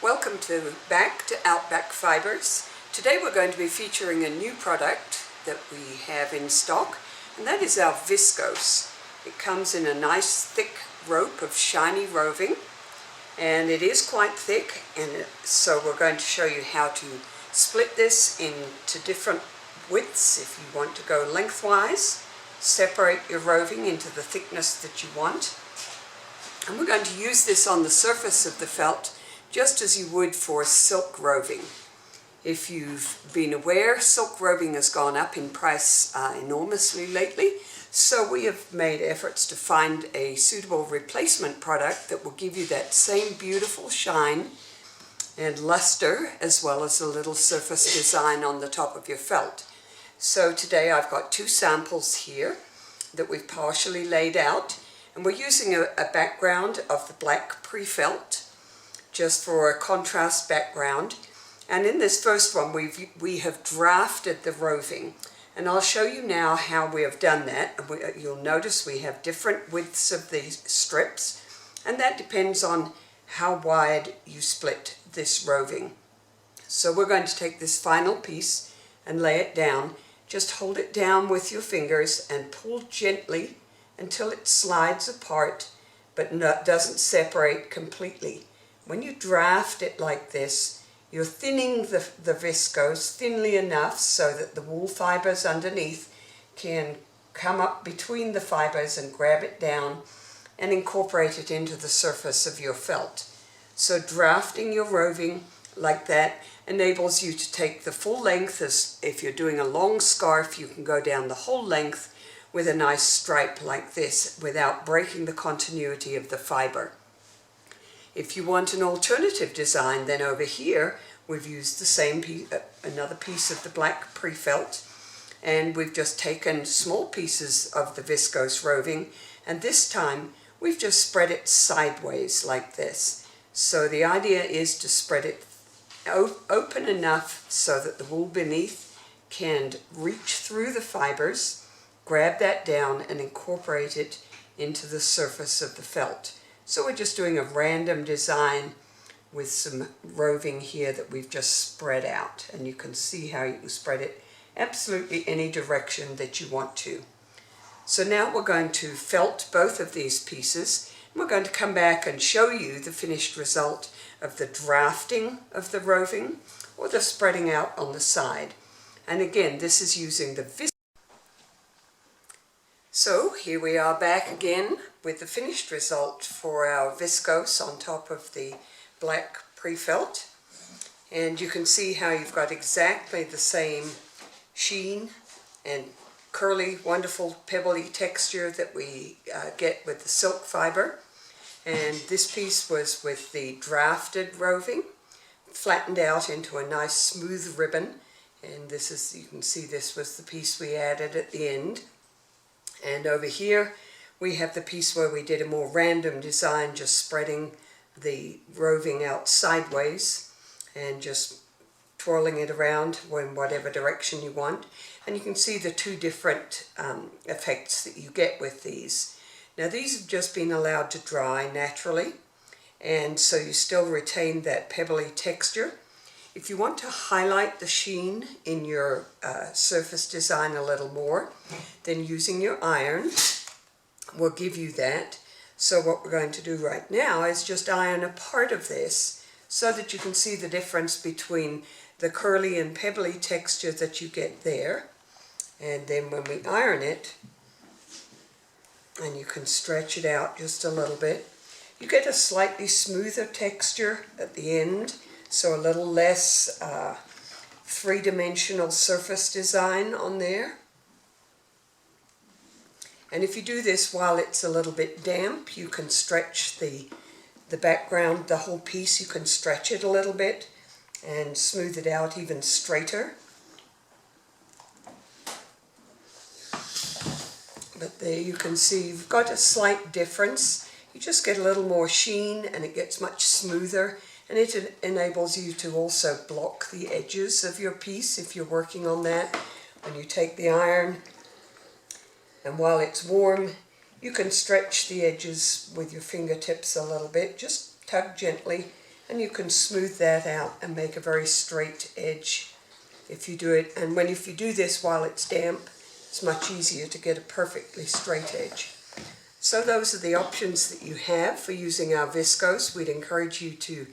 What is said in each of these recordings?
Welcome back to Outback Fibers. Today we're going to be featuring a new product that we have in stock, and that is our Viscose. It comes in a nice thick rope of shiny roving, and it is quite thick, and so we're going to show you how to split this into different widths if you want to go lengthwise. Separate your roving into the thickness that you want. And we're going to use this on the surface of the felt just as you would for silk roving. If you've been aware, silk roving has gone up in price enormously lately, so we have made efforts to find a suitable replacement product that will give you that same beautiful shine and luster, as well as a little surface design on the top of your felt. So today I've got two samples here that we've partially laid out, and we're using a background of the black pre-felt just for a contrast background. And in this first one we have drafted the roving, and I'll show you now how we have done that. You'll notice we have different widths of these strips, and that depends on how wide you split this roving. So we're going to take this final piece and lay it down. Just hold it down with your fingers and pull gently until it slides apart but doesn't separate completely. When you draft it like this, you're thinning the viscose thinly enough so that the wool fibers underneath can come up between the fibers and grab it down and incorporate it into the surface of your felt. So drafting your roving like that enables you to take the full length. As if you're doing a long scarf, you can go down the whole length with a nice stripe like this without breaking the continuity of the fiber. If you want an alternative design, then over here we've used the same piece, another piece of the black pre-felt, and we've just taken small pieces of the viscose roving, and this time we've just spread it sideways like this. So the idea is to spread it open enough so that the wool beneath can reach through the fibers, grab that down and incorporate it into the surface of the felt. So we're just doing a random design with some roving here that we've just spread out, and you can see how you can spread it absolutely any direction that you want to. So now we're going to felt both of these pieces, and we're going to come back and show you the finished result of the drafting of the roving or the spreading out on the side. And again, this is using the viscose. So here we are back again with the finished result for our viscose on top of the black pre-felt, and you can see how you've got exactly the same sheen and curly, wonderful, pebbly texture that we get with the silk fiber. And this piece was with the drafted roving, flattened out into a nice smooth ribbon, and this is, you can see this was the piece we added at the end. And over here we have the piece where we did a more random design, just spreading the roving out sideways and just twirling it around in whatever direction you want. And you can see the two different effects that you get with these. Now these have just been allowed to dry naturally, and so you still retain that pebbly texture. If you want to highlight the sheen in your surface design a little more, then using your iron will give you that. So what we're going to do right now is just iron a part of this so that you can see the difference between the curly and pebbly texture that you get there. And then when we iron it, and you can stretch it out just a little bit, you get a slightly smoother texture at the end. So a little less three-dimensional surface design on there. And if you do this while it's a little bit damp, you can stretch the background, the whole piece, you can stretch it a little bit and smooth it out even straighter. But there you can see you've got a slight difference. You just get a little more sheen and it gets much smoother. And it enables you to also block the edges of your piece if you're working on that. When you take the iron, and while it's warm, you can stretch the edges with your fingertips a little bit. Just tug gently and you can smooth that out and make a very straight edge if you do it. And if you do this while it's damp, it's much easier to get a perfectly straight edge. So those are the options that you have for using our viscose. We'd encourage you to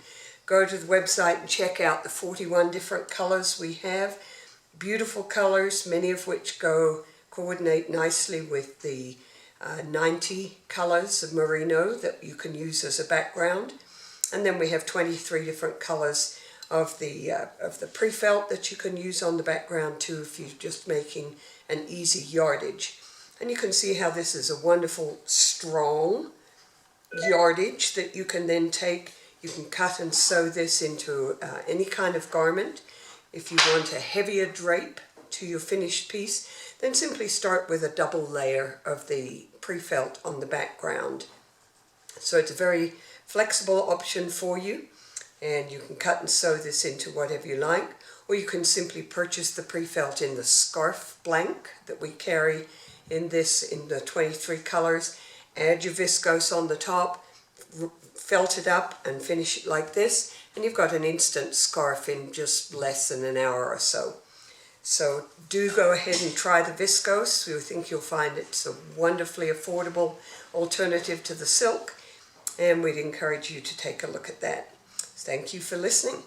go to the website and check out the 41 different colors we have. Beautiful colors, many of which coordinate nicely with the 90 colors of merino that you can use as a background. And then we have 23 different colors of the pre-felt that you can use on the background too if you're just making an easy yardage. And you can see how this is a wonderful strong yardage that you can then take. You can cut and sew this into any kind of garment. If you want a heavier drape to your finished piece, then simply start with a double layer of the pre-felt on the background. So it's a very flexible option for you, and you can cut and sew this into whatever you like, or you can simply purchase the pre-felt in the scarf blank that we carry in the 23 colors. Add your viscose on the top, felt it up and finish it like this, and you've got an instant scarf in just less than an hour or so. So do go ahead and try the viscose. We think you'll find it's a wonderfully affordable alternative to the silk, and we'd encourage you to take a look at that. Thank you for listening.